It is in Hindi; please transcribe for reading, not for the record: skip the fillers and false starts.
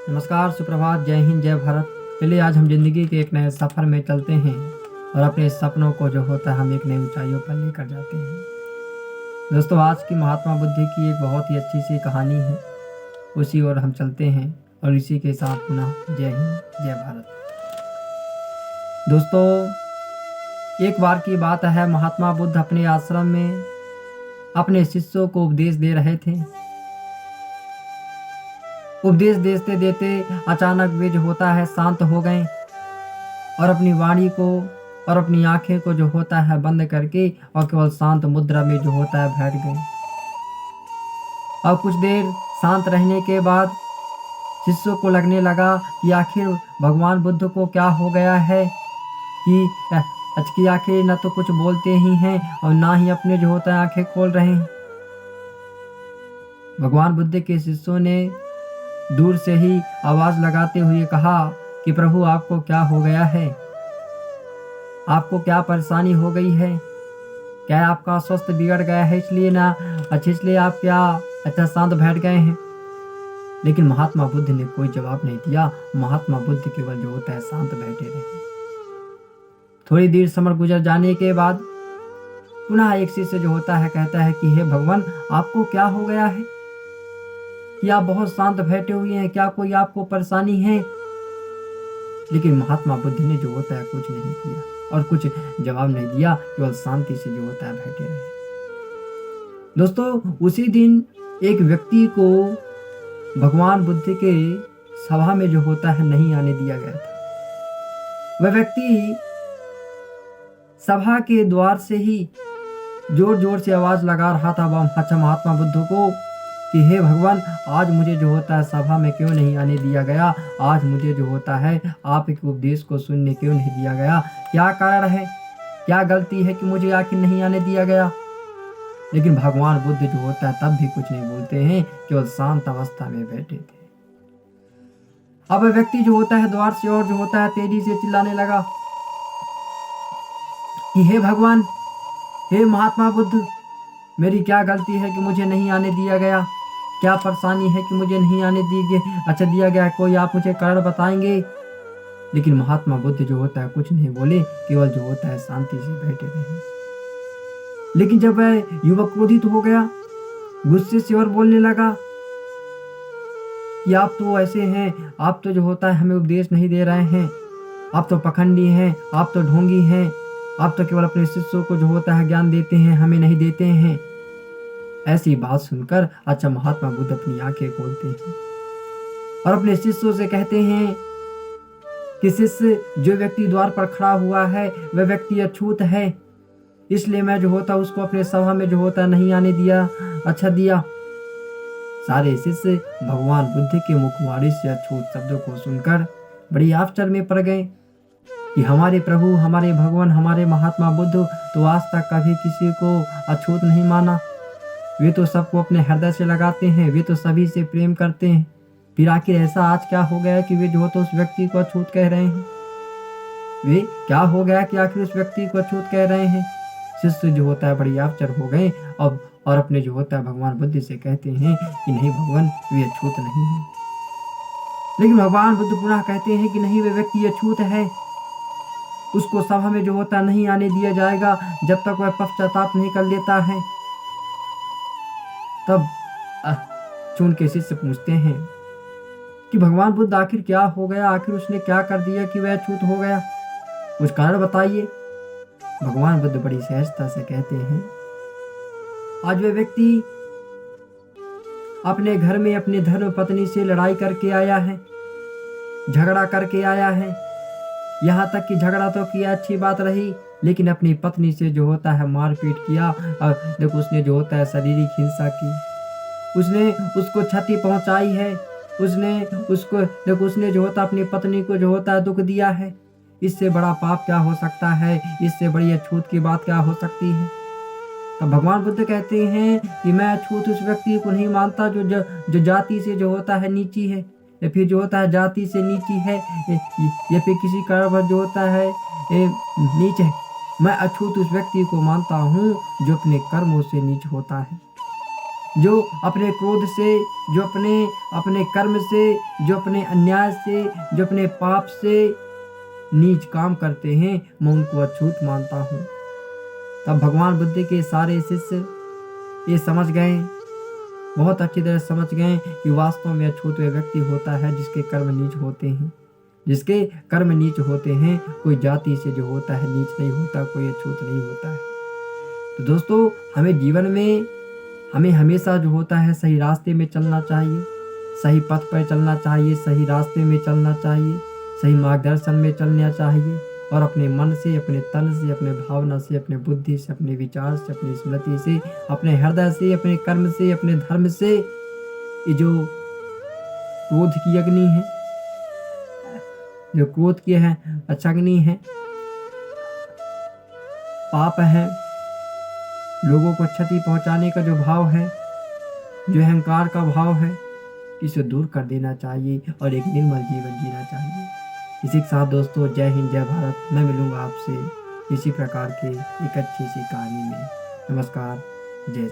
नमस्कार, सुप्रभात, जय हिंद, जय भारत। चलिए आज हम जिंदगी के एक नए सफ़र में चलते हैं और अपने सपनों को जो होता है हम एक नई ऊंचाइयों पर लेकर जाते हैं। दोस्तों, आज की महात्मा बुद्ध की एक बहुत ही अच्छी सी कहानी है, उसी ओर हम चलते हैं और इसी के साथ पुनः जय हिंद, जय भारत। दोस्तों, एक बार की बात है, महात्मा बुद्ध अपने आश्रम में अपने शिष्यों को उपदेश दे रहे थे। उपदेश देते देते अचानक वे जो होता है शांत हो गए और अपनी वाणी को और अपनी आंखें को जो होता है बंद करके और केवल शांत मुद्रा में जो होता है बैठ गए। और कुछ देर शांत रहने के बाद शिष्यों को लगने लगा कि आखिर भगवान बुद्ध को क्या हो गया है कि अचकी आखिर न तो कुछ बोलते ही हैं और ना ही अपने जो होता है आंखें खोल रहे हैं। भगवान बुद्ध के शिष्यों ने दूर से ही आवाज लगाते हुए कहा कि प्रभु, आपको क्या हो गया है? आपको क्या परेशानी हो गई है? क्या आपका स्वास्थ्य बिगड़ गया है इसलिए आप क्या अच्छा शांत बैठ गए हैं? लेकिन महात्मा बुद्ध ने कोई जवाब नहीं दिया। महात्मा बुद्ध केवल जो होता है शांत बैठे रहे। थोड़ी देर समय गुजर जाने के बाद पुनः एक शिष्य जो होता है कहता है कि हे भगवान, आपको क्या हो गया है कि आप बहुत शांत बैठे हुए हैं? क्या कोई आपको परेशानी है? लेकिन महात्मा बुद्ध ने जो होता है कुछ नहीं किया और कुछ जवाब नहीं दिया, केवल शांति से जो होता है बैठे रहे। दोस्तों, उसी दिन एक व्यक्ति को भगवान बुद्ध के सभा में जो होता है नहीं आने दिया गया था। वह व्यक्ति सभा के द्वार से ही जोर जोर से आवाज लगा रहा था महात्मा बुद्ध को कि हे भगवान, आज मुझे जो होता है सभा में क्यों नहीं आने दिया गया? आज मुझे जो होता है आपके उपदेश को सुनने क्यों नहीं दिया गया? क्या कारण है? क्या गलती है कि मुझे आखिर नहीं आने दिया गया? लेकिन भगवान बुद्ध जो होता है तब भी कुछ नहीं बोलते हैं, केवल शांत अवस्था में बैठे थे। अब व्यक्ति जो होता है द्वार से और जो होता है तेजी से चिल्लाने लगा कि हे भगवान, हे महात्मा बुद्ध, मेरी क्या गलती है कि मुझे नहीं आने दिया गया? क्या परेशानी है कि मुझे नहीं आने दिया गया? कोई आप मुझे कारण बताएंगे? लेकिन महात्मा बुद्ध जो होता है कुछ नहीं बोले, केवल जो होता है शांति से बैठे रहे। लेकिन जब वह युवक क्रोधित हो गया, गुस्से से और बोलने लगा कि आप तो ऐसे हैं, आप तो जो होता है हमें उपदेश नहीं दे रहे हैं, आप तो पखंडी हैं, आप तो ढोंगी हैं, आप तो केवल अपने शिष्यों को जो होता है ज्ञान देते हैं, हमें नहीं देते हैं। ऐसी बात सुनकर अच्छा महात्मा बुद्ध अपनी आंखें खोलते हैं और अपने शिष्यों से कहते हैं कि शिष्य, जो व्यक्ति द्वार पर खड़ा हुआ है वह व्यक्ति अछूत है, इसलिए मैं जो होता उसको अपने सभा में जो होता नहीं आने दिया। सारे शिष्य भगवान बुद्ध के मुखवाणी से अछूत शब्दों को सुनकर बड़ी आश्चर्य में पड़ गए कि हमारे प्रभु, हमारे भगवान, हमारे महात्मा बुद्ध तो आज तक कभी किसी को अछूत नहीं माना। वे तो सबको अपने हृदय से लगाते हैं, वे तो सभी से प्रेम करते हैं। फिर आखिर ऐसा आज क्या हो गया कि वे जो होता उस व्यक्ति को अछूत कह रहे हैं? वे क्या हो गया कि आखिर उस व्यक्ति को अछूत कह रहे हैं? शिष्य जो होता है बड़ी आश्चर्य हो गए और अपने जो होता है भगवान बुद्ध से कहते हैं कि नहीं भगवान, वे अछूत नहीं है। लेकिन भगवान बुद्ध पुनः कहते हैं कि नहीं, वे व्यक्ति अछूत है, उसको सभा में जो होता नहीं आने दिया जाएगा जब तक वह पश्चाताप नहीं कर लेता है। तब चुन के शिष्य पूछते हैं कि भगवान बुद्ध आखिर क्या हो गया? आखिर उसने क्या कर दिया कि वह अछूत हो गया? कुछ कारण बताइए। भगवान बुद्ध बड़ी सहजता से कहते हैं, आज वह व्यक्ति अपने घर में अपने धर्म पत्नी से लड़ाई करके आया है, झगड़ा करके आया है। यहाँ तक कि झगड़ा तो किया, अच्छी बात रही, लेकिन अपनी पत्नी से जो होता है मारपीट किया और देखो उसने जो होता है शारीरिक हिंसा की, उसने उसको क्षति पहुंचाई है, उसने जो होता अपनी पत्नी को जो होता है दुख दिया है। इससे बड़ा पाप क्या हो सकता है? इससे बड़ी अछूत की बात क्या हो सकती है? तो भगवान बुद्ध कहते हैं कि मैं अछूत उस व्यक्ति को नहीं मानता जो जाति से जो होता है नीची है, या फिर जो होता है जाति से नीची है, या फिर किसी कारण पर जो होता है नीच है। मैं अछूत उस व्यक्ति को मानता हूँ जो अपने कर्मों से नीच होता है। जो अपने क्रोध से, जो अपने कर्म से, जो अपने अन्याय से, जो अपने पाप से नीच काम करते हैं, मैं उनको अछूत मानता हूँ। तब भगवान बुद्ध के सारे शिष्य ये समझ गए, बहुत अच्छी तरह समझ गए कि वास्तव में अछूत वह व्यक्ति होता है जिसके कर्म नीच होते हैं। जिसके कर्म नीच होते हैं, कोई जाति से जो होता है नीच नहीं होता, कोई अछूत नहीं होता है। तो दोस्तों, हमें जीवन में हमें हमेशा जो होता है सही रास्ते में चलना चाहिए, सही पथ पर चलना चाहिए, सही रास्ते में चलना चाहिए, सही मार्गदर्शन में चलना चाहिए और अपने मन से, अपने तन से, अपने भावना से, अपने बुद्धि से, अपने विचार से, अपनी स्मृति से, अपने हृदय से, अपने कर्म से, अपने धर्म से, ये जो क्रोध की अग्नि है, जो क्रोध की है अग्नि है, पाप है, लोगों को क्षति पहुंचाने का जो भाव है, जो अहंकार का भाव है, इसे दूर कर देना चाहिए और एक निर्मल जीवन जीना चाहिए। इसी के साथ दोस्तों, जय हिंद, जय भारत। मैं मिलूंगा आपसे इसी प्रकार के एक अच्छी सी कहानी में। नमस्कार, जय।